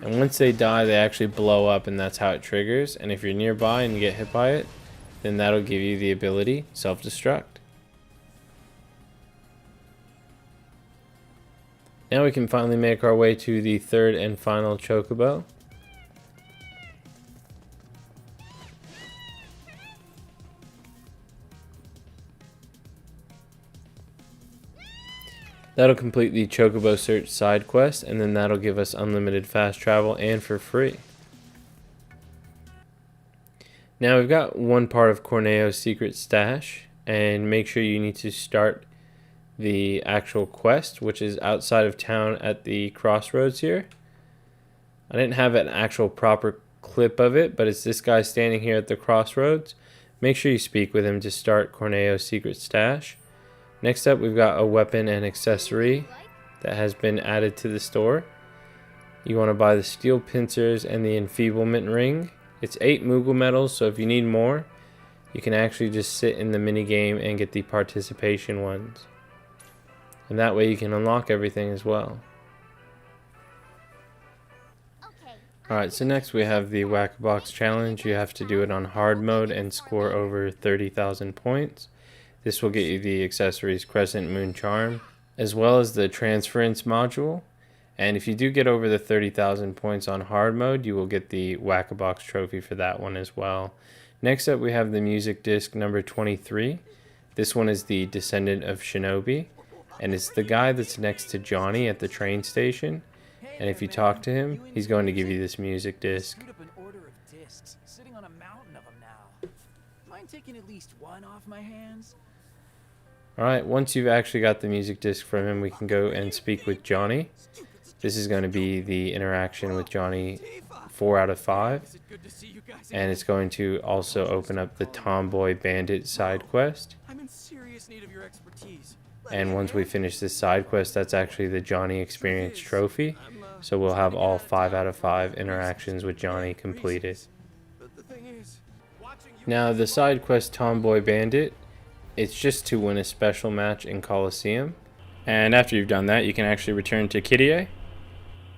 And once they die, they actually blow up, and that's how it triggers. And if you're nearby and you get hit by it, then that'll give you the ability self-destruct. Now we can finally make our way to the third and final Chocobo. That'll complete the Chocobo search side quest, and then that'll give us unlimited fast travel and for free. Now we've got one part of Corneo's secret stash, and make sure you need to start the actual quest, which is outside of town at the crossroads here. I didn't have an actual proper clip of it, but it's this guy standing here at the crossroads. Make sure you speak with him to start Corneo's secret stash. Next up, we've got a weapon and accessory that has been added to the store. You want to buy the steel pincers and the enfeeblement ring. It's 8 Moogle medals, so if you need more, you can actually just sit in the mini game and get the participation ones. And that way you can unlock everything as well. Alright, so next we have the Whack-A-Box challenge. You have to do it on hard mode and score over 30,000 points. This will get you the accessories Crescent Moon Charm, as well as the transference module. And if you do get over the 30,000 points on hard mode, you will get the Whack-A-Box trophy for that one as well. Next up we have the music disc number 23. This one is the Descendant of Shinobi, and it's the guy that's next to Johnny at the train station. And if you talk to him, he's going to give you this music disc. Screwed up an order of discs, sitting on a mountain of them now. Mind taking at least one off my hands? Alright, once you've actually got the music disc from him, we can go and speak with Johnny. This is going to be the interaction with Johnny 4 out of 5. And it's going to also open up the Tomboy Bandit side quest. I'm in serious need of your expertise. And once we finish this side quest, that's actually the Johnny Experience trophy. So we'll have all 5 out of 5 interactions with Johnny completed. Now the side quest Tomboy Bandit, it's just to win a special match in Coliseum. And after you've done that, you can actually return to Kyrie.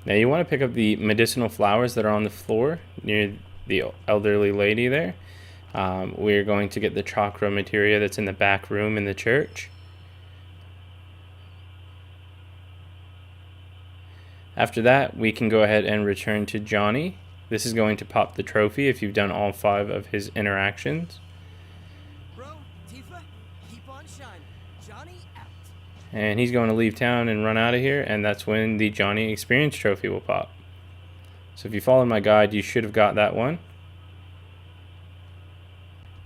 Now you want to pick up the medicinal flowers that are on the floor near the elderly lady there. We're going to get the chakra materia that's in the back room in the church. After that, we can go ahead and return to Johnny. This is going to pop the trophy if you've done all 5 of his interactions. And he's going to leave town and run out of here, and that's when the Johnny Experience trophy will pop. So if you followed my guide, you should have got that one.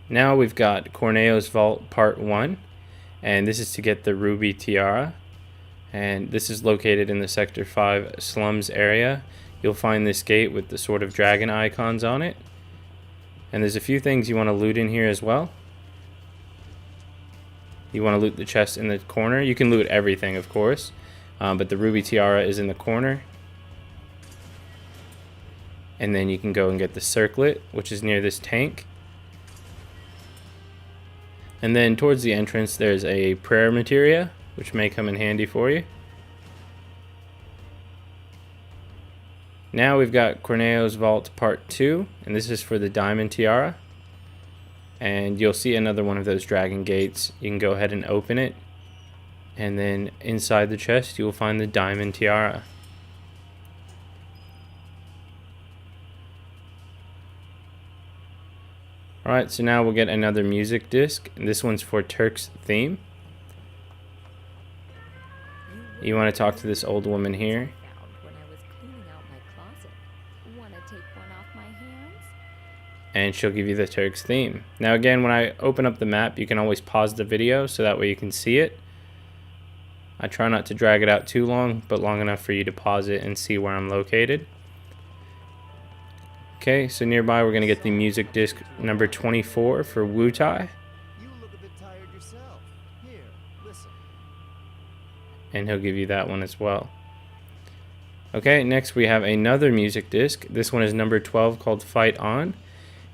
Now we've got Corneo's Vault Part 1, and this is to get the Ruby Tiara. And this is located in the Sector 5 slums area. You'll find this gate with the sort of dragon icons on it. And there's a few things you want to loot in here as well. You want to loot the chest in the corner. You can loot everything, of course, but the ruby tiara is in the corner. And then you can go and get the circlet, which is near this tank. And then towards the entrance, there's a prayer materia, which may come in handy for you. Now we've got Corneo's Vault Part 2, and this is for the diamond tiara. And you'll see another one of those dragon gates. You can go ahead and open it, and then inside the chest you will find the diamond tiara. Alright, so now we'll get another music disc, and this one's for Turk's theme. You want to talk to this old woman here. When I was cleaning out my closet. Wanna take one off my hands? And she'll give you the Turk's theme. Now again, when I open up the map, you can always pause the video so that way you can see it. I try not to drag it out too long, but long enough for you to pause it and see where I'm located. Okay, so nearby we're going to get the music disc number 24 for Wutai. You look a bit tired yourself. Here, listen. And he'll give you that one as well. Okay, next we have another music disc. This one is number 12 called Fight On.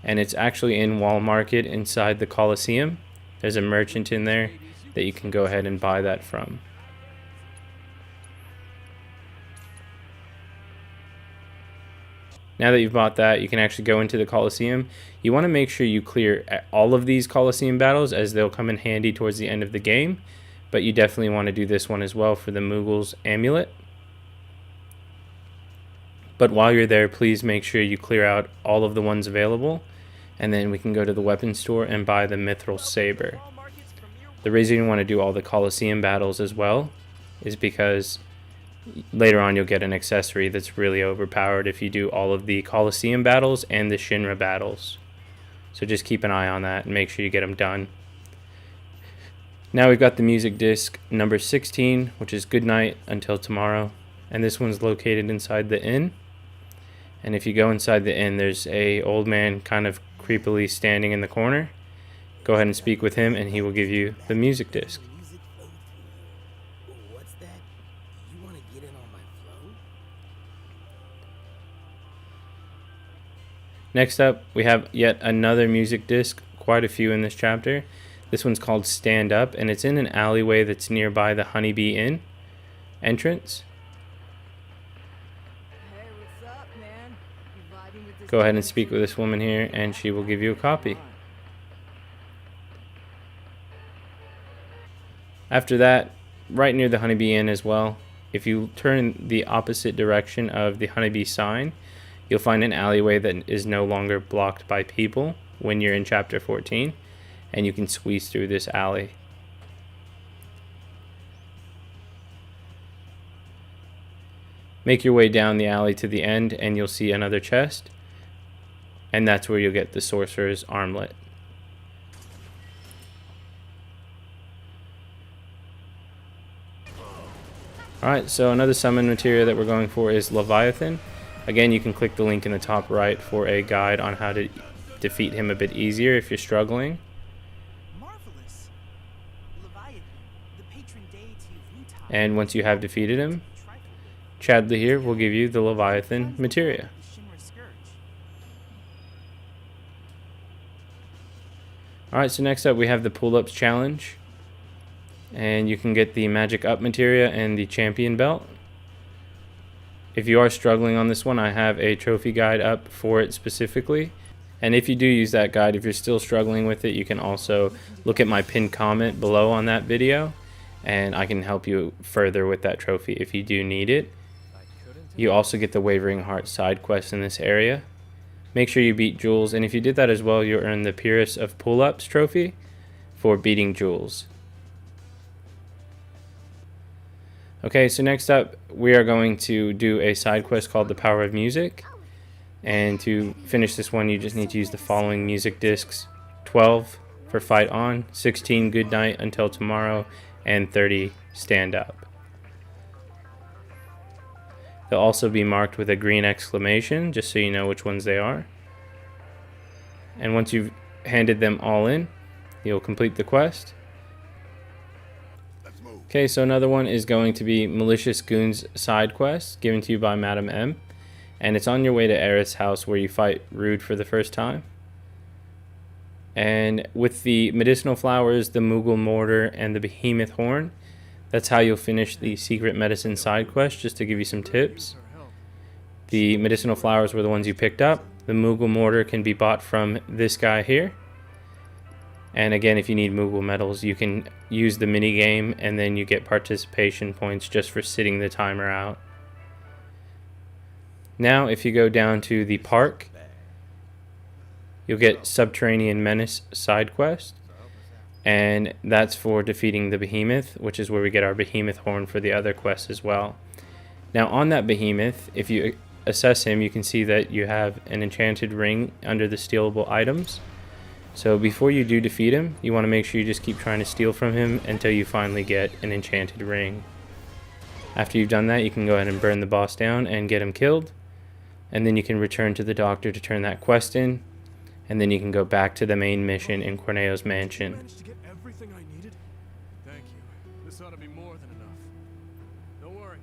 And it's actually in Wall Market inside the Coliseum. There's a merchant in there that you can go ahead and buy that from. Now that you've bought that, you can actually go into the Coliseum. You want to make sure you clear all of these Coliseum battles, as they'll come in handy towards the end of the game. But you definitely want to do this one as well for the Mughals amulet. But while you're there, please make sure you clear out all of the ones available. And then we can go to the weapon store and buy the Mithril Saber. The reason you want to do all the Coliseum battles as well is because later on you'll get an accessory that's really overpowered if you do all of the Coliseum battles and the Shinra battles. So just keep an eye on that and make sure you get them done. Now we've got the music disc number 16, which is Good Night Until Tomorrow. And this one's located inside the inn. And if you go inside the inn, there's a old man kind of creepily standing in the corner. Go ahead and speak with him and he will give you the music disc. What's that? You want to get in on my flow? Next up, we have yet another music disc, quite a few in this chapter. This one's called Stand Up, and it's in an alleyway that's nearby the Honeybee Inn entrance. Hey, what's up, man? You vibing with this Go ahead and speak with this woman here, and she will give you a copy. After that, right near the Honeybee Inn as well, if you turn the opposite direction of the Honeybee sign, you'll find an alleyway that is no longer blocked by people when you're in chapter 14, and you can squeeze through this alley. Make your way down the alley to the end and you'll see another chest, and that's where you'll get the Sorcerer's Armlet. Alright, so another summon materia that we're going for is Leviathan. Again, you can click the link in the top right for a guide on how to defeat him a bit easier if you're struggling. Marvelous. Leviathan, the patron deity of Wutai. And once you have defeated him, Chadley here will give you the Leviathan materia. Shinra Scourge. Alright, so next up we have the pull-ups challenge. And you can get the magic up materia and the champion belt. If you are struggling on this one, I have a trophy guide up for it specifically. And if you do use that guide, if you're still struggling with it, you can also look at my pinned comment below on that video, and I can help you further with that trophy if you do need it. You also get the Wavering Heart side quest in this area. Make sure you beat Jules, and if you did that as well, you'll earn the Purist of Pull-Ups trophy for beating Jules. Okay, so next up, we are going to do a side quest called The Power of Music. And to finish this one, you just need to use the following music discs: 12 for Fight On, 16 Good Night Until Tomorrow, and 30 Stand Up. They'll also be marked with a green exclamation, just so you know which ones they are. And once you've handed them all in, you'll complete the quest. Let's move. Okay, so another one is going to be Malicious Goons side quest, given to you by Madam M. And it's on your way to Aerith's house where you fight Rude for the first time. And with the medicinal flowers, the Moogle mortar, and the behemoth horn, that's how you'll finish the secret medicine side quest, just to give you some tips. The medicinal flowers were the ones you picked up. The Moogle mortar can be bought from this guy here. And again, if you need Moogle medals, you can use the mini game and then you get participation points just for sitting the timer out. Now, if you go down to the park, you'll get Subterranean Menace side quest. And that's for defeating the behemoth, which is where we get our behemoth horn for the other quests as well. Now, on that behemoth, if you assess him, you can see that you have an enchanted ring under the stealable items. So before you do defeat him, you want to make sure you just keep trying to steal from him until you finally get an enchanted ring. After you've done that, you can go ahead and burn the boss down and get him killed. And then you can return to the doctor to turn that quest in. And then you can go back to the main mission in Corneo's mansion. Managed to get everything I needed? Thank you. This ought to be more than enough. Don't worry.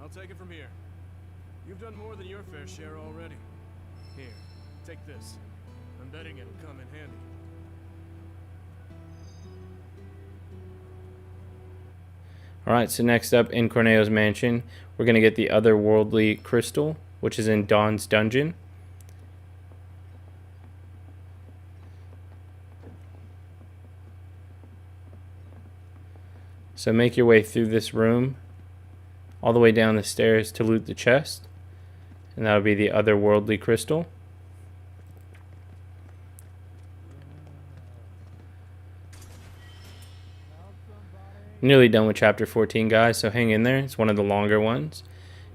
I'll take it from here. You've done more than your fair share already. Here, take this. I'm betting it'll come in handy. Alright, so next up in Corneo's mansion, we're going to get the otherworldly crystal, which is in Dawn's dungeon. So make your way through this room, all the way down the stairs to loot the chest, and that'll be the otherworldly crystal. Nearly done with chapter 14, guys, so hang in there. It's one of the longer ones.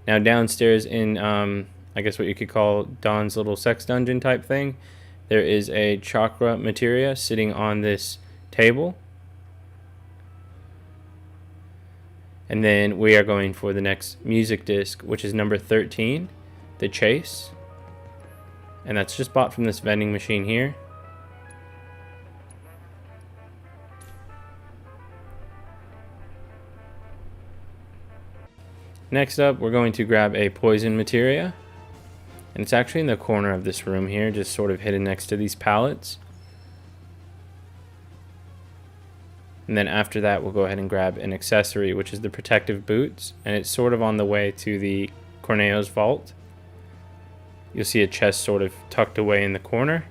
Now downstairs in, I guess what you could call Dawn's little sex dungeon type thing, there is a chakra materia sitting on this table. And then we are going for the next music disc, which is number 13, The Chase. And that's just bought from this vending machine here. Next up, we're going to grab a poison materia. And it's actually in the corner of this room here, just sort of hidden next to these pallets. And then after that, we'll go ahead and grab an accessory, which is the protective boots. And it's sort of on the way to the Corneo's vault. You'll see a chest sort of tucked away in the corner.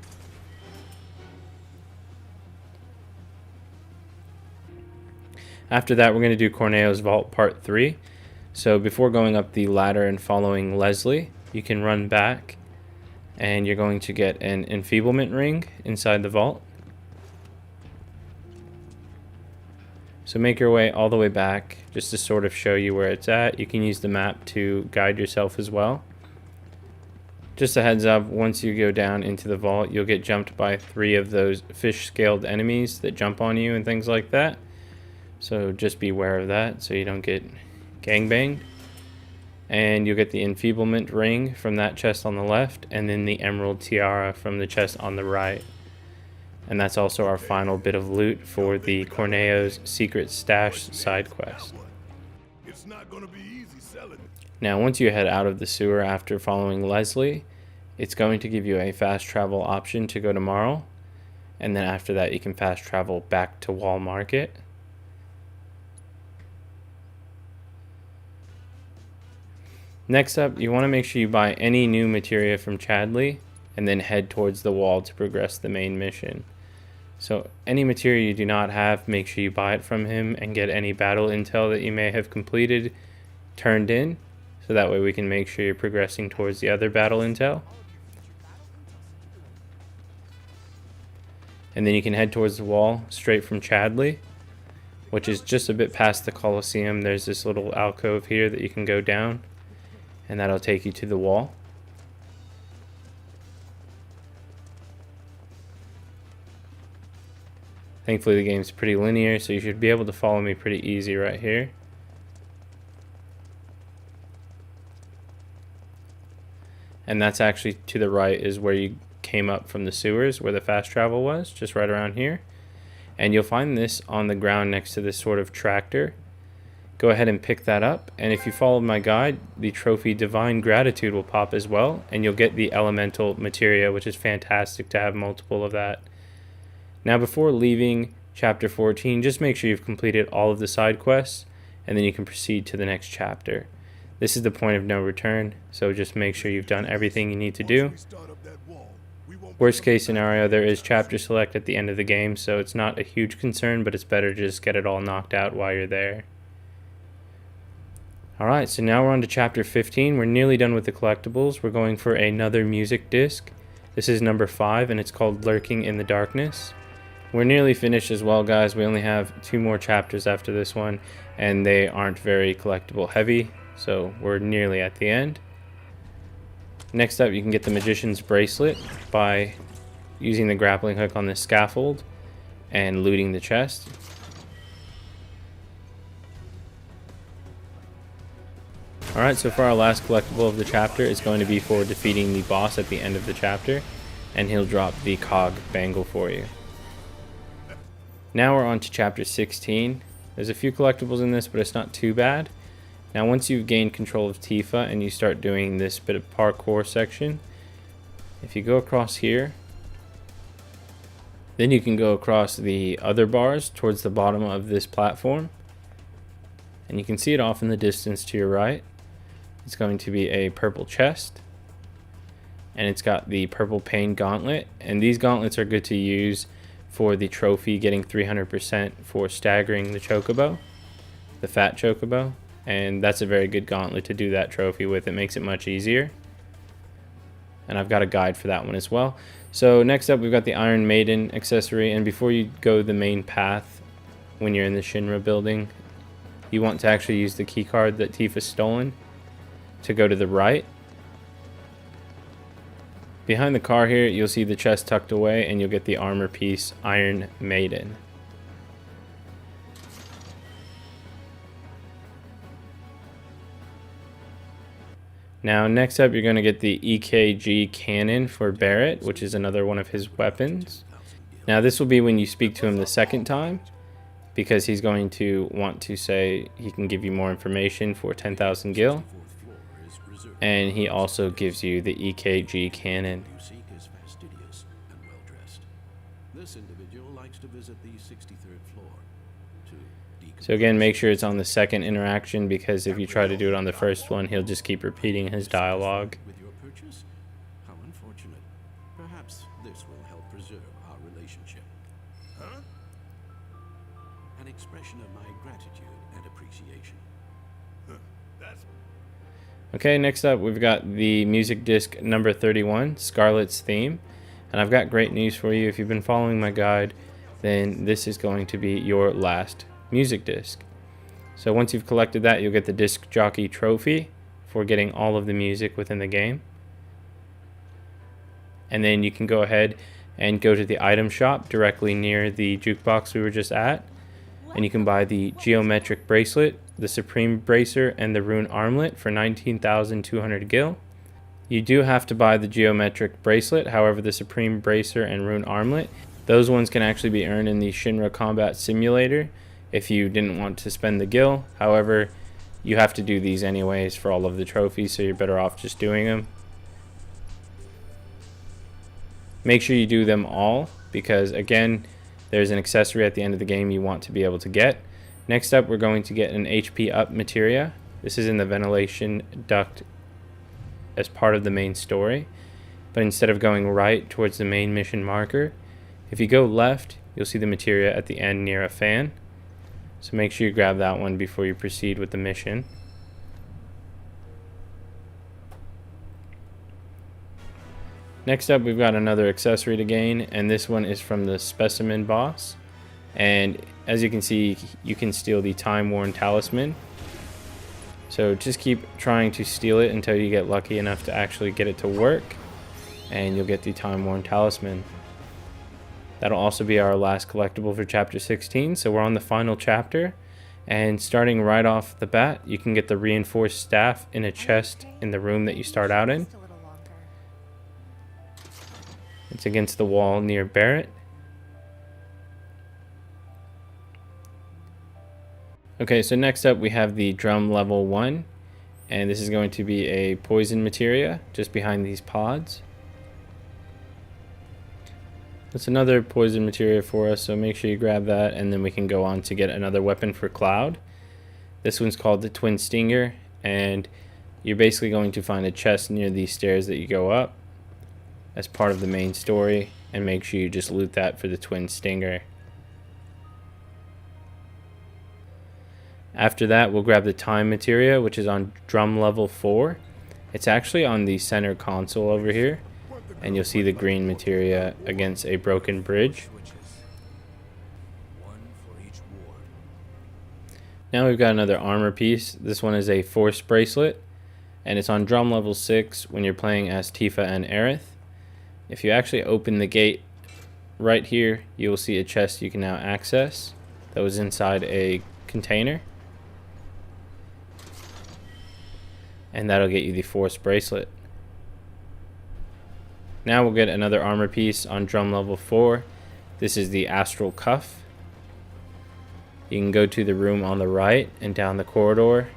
After that, we're going to do Corneo's vault part 3. So before going up the ladder and following Leslie, you can run back. And you're going to get an enfeeblement ring inside the vault. So make your way all the way back just to sort of show you where it's at. You can use the map to guide yourself as well. Just a heads up, once you go down into the vault, you'll get jumped by 3 of those fish-scaled enemies that jump on you and things like that. So just be aware of that so you don't get gangbanged. And you'll get the enfeeblement ring from that chest on the left, and then the emerald tiara from the chest on the right. And that's also our final bit of loot for the Corneo's secret stash side quest. It's not gonna be easy selling it. Now, once you head out of the sewer after following Leslie, it's going to give you a fast travel option to go to Marl. And then after that, you can fast travel back to Wall Market. Next up, you want to make sure you buy any new materia from Chadley and then head towards the wall to progress the main mission. So any materia you do not have, make sure you buy it from him and get any battle intel that you may have completed turned in, so that way we can make sure you're progressing towards the other battle intel. And then you can head towards the wall straight from Chadley, which is just a bit past the Colosseum. There's this little alcove here that you can go down, and that'll take you to the wall. Thankfully the game's pretty linear, so you should be able to follow me pretty easy right here. And that's actually to the right is where you came up from the sewers, where the fast travel was, just right around here. and you'll find this on the ground next to this sort of tractor. Go ahead and pick that up, and if you follow my guide, the trophy Divine Gratitude will pop as well, and you'll get the elemental materia, which is fantastic to have multiple of that. Now before leaving chapter 14, just make sure you've completed all of the side quests, and then you can proceed to the next chapter. This is the point of no return, so just make sure you've done everything you need to do. Worst case scenario, there is chapter select at the end of the game, so it's not a huge concern, but it's better to just get it all knocked out while you're there. Alright, so now we're on to chapter 15. We're nearly done with the collectibles. We're going for another music disc. This is number 5, and it's called Lurking in the Darkness. We're nearly finished as well, guys. We only have 2 more chapters after this one, and they aren't very collectible heavy, so we're nearly at the end. Next up, you can get the Magician's Bracelet by using the grappling hook on this scaffold and looting the chest. Alright, so for our last collectible of the chapter, it's going to be for defeating the boss at the end of the chapter, and he'll drop the cog bangle for you. Now we're on to chapter 16. There's a few collectibles in this, but it's not too bad. Now once you've gained control of Tifa and you start doing this bit of parkour section, if you go across here, then you can go across the other bars towards the bottom of this platform, and you can see it off in the distance to your right. It's going to be a purple chest, and it's got the purple pain gauntlet, and these gauntlets are good to use for the trophy getting 300% for staggering the chocobo, the fat chocobo, and that's a very good gauntlet to do that trophy with. It makes it much easier, and I've got a guide for that one as well. So next up, we've got the Iron Maiden accessory, and before you go the main path when you're in the Shinra building, you want to actually use the key card that Tifa's stolen to go to the right. Behind the car here, you'll see the chest tucked away, and you'll get the armor piece Iron Maiden. Now next up, you're going to get the EKG cannon for Barrett, which is another one of his weapons. Now this will be when you speak to him the second time, because he's going to want to say he can give you more information for 10,000 gil. And he also gives you the EKG cannon. So again, make sure it's on the second interaction, because if you try to do it on the first one, he'll just keep repeating his dialogue. With your purchase? How unfortunate. Perhaps this will help preserve our relationship. Huh? An expression of my gratitude and appreciation. That's Okay, next up we've got the music disc number 31, Scarlet's Theme. And I've got great news for you. If you've been following my guide, then this is going to be your last music disc. So once you've collected that, you'll get the disc jockey trophy for getting all of the music within the game. And then you can go ahead and go to the item shop directly near the jukebox we were just at, and you can buy the geometric bracelet, the supreme bracer, and the rune armlet for 19,200 gil. You do have to buy the geometric bracelet. However, the supreme bracer and rune armlet, those ones can actually be earned in the Shinra Combat Simulator if you didn't want to spend the gil. However, you have to do these anyways for all of the trophies, so you're better off just doing them. Make sure you do them all, because again, there's an accessory at the end of the game you want to be able to get. Next up, we're going to get an HP up materia. This is in the ventilation duct as part of the main story, but instead of going right towards the main mission marker, if you go left, you'll see the materia at the end near a fan. So make sure you grab that one before you proceed with the mission. Next up, we've got another accessory to gain, and this one is from the specimen boss. And as you can see, you can steal the time-worn talisman. So just keep trying to steal it until you get lucky enough to actually get it to work, and you'll get the time-worn talisman. That'll also be our last collectible for chapter 16. So we're on the final chapter, and starting right off the bat, you can get the reinforced staff in a chest in the room that you start out in. It's against the wall near Barrett. Okay, so next up we have the drum level 1, and this is going to be a poison materia just behind these pods. That's another poison materia for us, so make sure you grab that, and then we can go on to get another weapon for Cloud. This one's called the Twin Stinger, and you're basically going to find a chest near these stairs that you go up as part of the main story, and make sure you just loot that for the Twin Stinger. After that, we'll grab the Time Materia, which is on drum level 4. It's actually on the center console over here, and you'll see the green materia against a broken bridge. Now we've got another armor piece. This one is a Force Bracelet, and it's on drum level 6 when you're playing as Tifa and Aerith. If you actually open the gate right here, you will see a chest you can now access that was inside a container, and that'll get you the Force Bracelet. Now we'll get another armor piece on drum level 4. This is the Astral Cuff. You can go to the room on the right and down the corridor,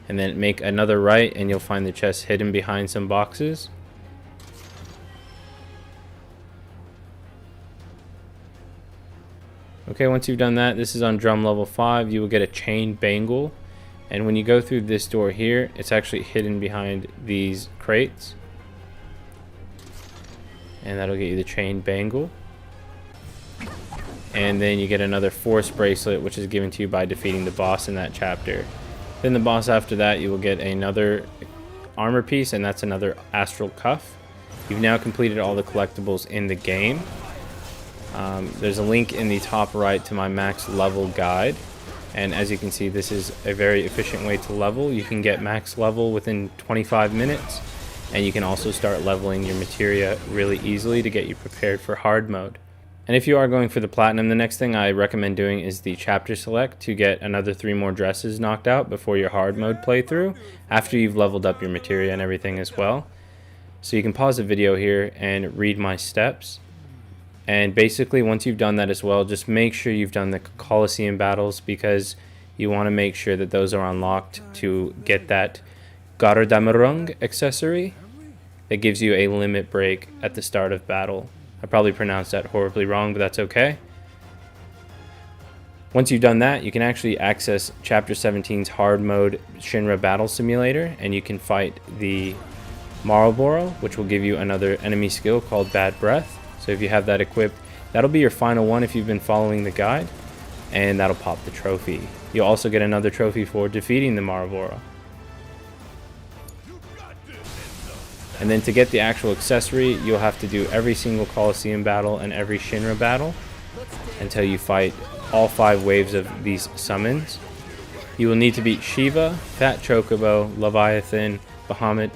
and then make another right and you'll find the chest hidden behind some boxes. Okay, once you've done that, this is on drum level 5. You will get a chain bangle, and when you go through this door here, it's actually hidden behind these crates, and that'll get you the chain bangle. And then you get another Force Bracelet, which is given to you by defeating the boss in that chapter. Then the boss after that, you will get another armor piece, and that's another Astral Cuff. You've now completed all the collectibles in the game. There's a link in the top right to my max level guide, and as you can see, this is a very efficient way to level. You can get max level within 25 minutes, and you can also start leveling your materia really easily to get you prepared for hard mode. And if you are going for the platinum, the next thing I recommend doing is the chapter select to get another 3 more dresses knocked out before your hard mode playthrough, after you've leveled up your materia and everything as well. So you can pause the video here and read my steps. And basically, once you've done that as well, just make sure you've done the Colosseum battles, because you want to make sure that those are unlocked to get that Gardamarung accessory that gives you a limit break at the start of battle. I probably pronounced that horribly wrong, but that's okay. Once you've done that, you can actually access Chapter 17's hard mode Shinra Battle Simulator, and you can fight the Marlboro, which will give you another enemy skill called Bad Breath. So if you have that equipped, that'll be your final one if you've been following the guide, and that'll pop the trophy. You'll also get another trophy for defeating the Marlboro. And then to get the actual accessory, you'll have to do every single Colosseum battle and every Shinra battle until you fight all 5 waves of these summons. You will need to beat Shiva, Fat Chocobo, Leviathan, Bahamut,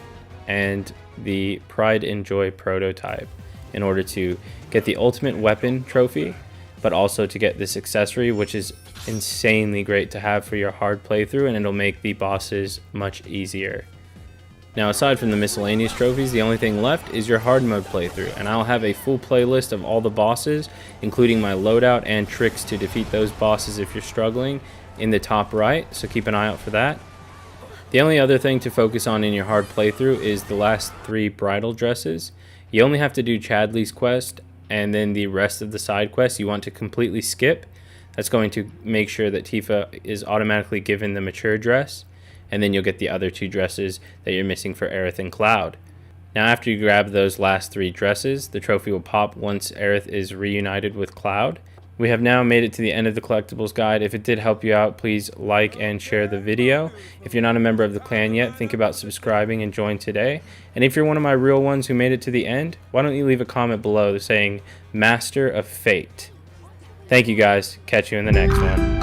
and the Pride and Joy prototype in order to get the ultimate weapon trophy, but also to get this accessory, which is insanely great to have for your hard playthrough, and it'll make the bosses much easier. Now, aside from the miscellaneous trophies, the only thing left is your hard mode playthrough, and I'll have a full playlist of all the bosses, including my loadout and tricks to defeat those bosses if you're struggling, in the top right, so keep an eye out for that. The only other thing to focus on in your hard playthrough is the last 3 bridal dresses. You only have to do Chadley's quest, and then the rest of the side quests you want to completely skip. That's going to make sure that Tifa is automatically given the mature dress, and then you'll get the other 2 dresses that you're missing for Aerith and Cloud. Now, after you grab those last 3 dresses, the trophy will pop once Aerith is reunited with Cloud. We have now made it to the end of the collectibles guide. If it did help you out, please like and share the video. If you're not a member of the clan yet, think about subscribing and join today. And if you're one of my real ones who made it to the end, why don't you leave a comment below saying Master of Fate. Thank you guys. Catch you in the next one.